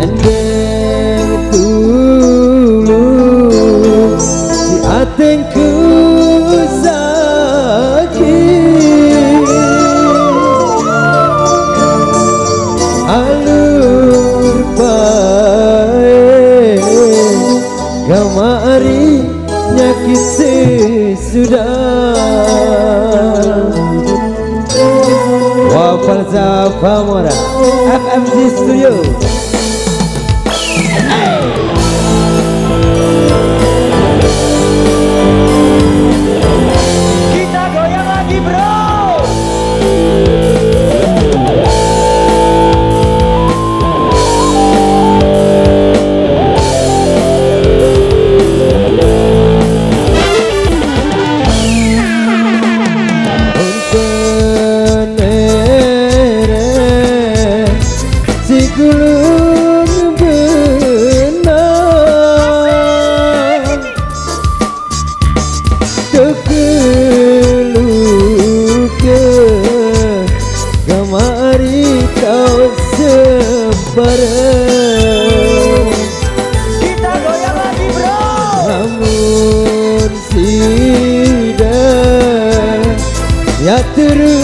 Endeng dulu si atengku sakit alur baik gamari nyakit sesudah wa falsafah mora FMG Studio. Kita goyang lagi bro. Gulung benang kekeluke gamari kau sebarang. Kita goyang lagi bro. Namun sidang ya terus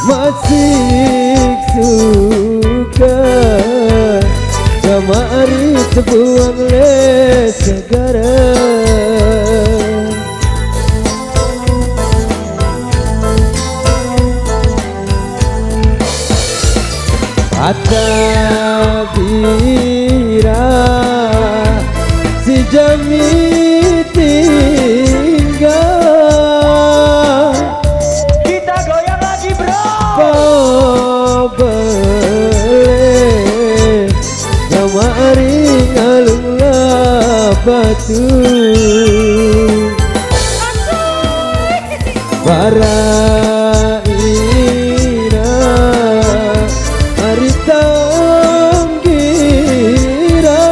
masih suka gamari sebuang le segara Hatta bira si jami tinggal. Kita goyang lagi bro. Bele gamari ngalunglah batu bara ina harita gira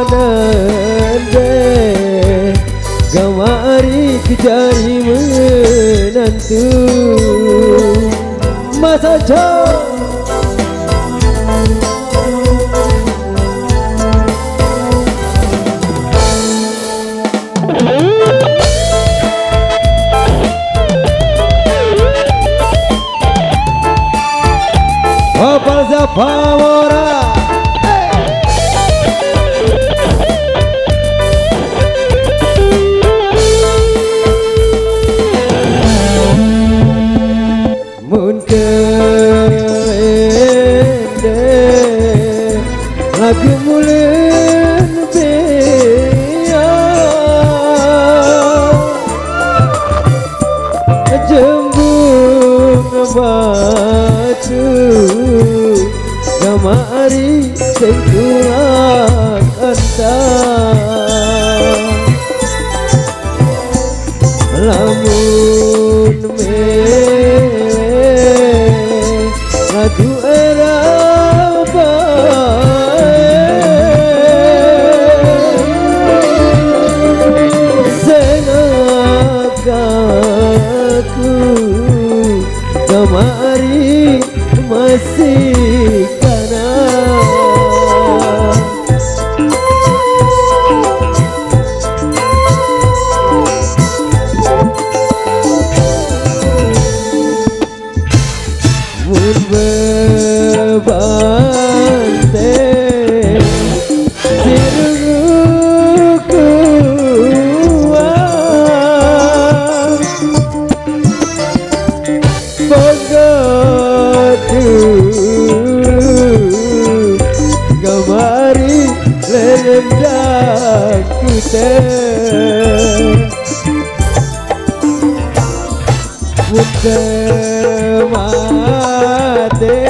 kanggonan gamari kejari menantu masa jauh. Oh falsafah mora mun keende lagu mulen bea jembung batu gamari sengkuang antah lamun lagu era senagaku gamari masih kanan. Mun bebante siruku bogatu gamari lendaku bukan mati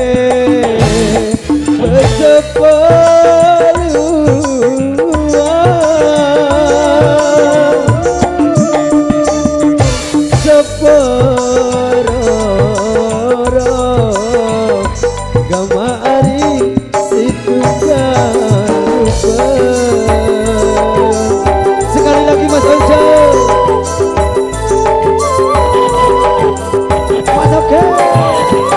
gamari situ Bro.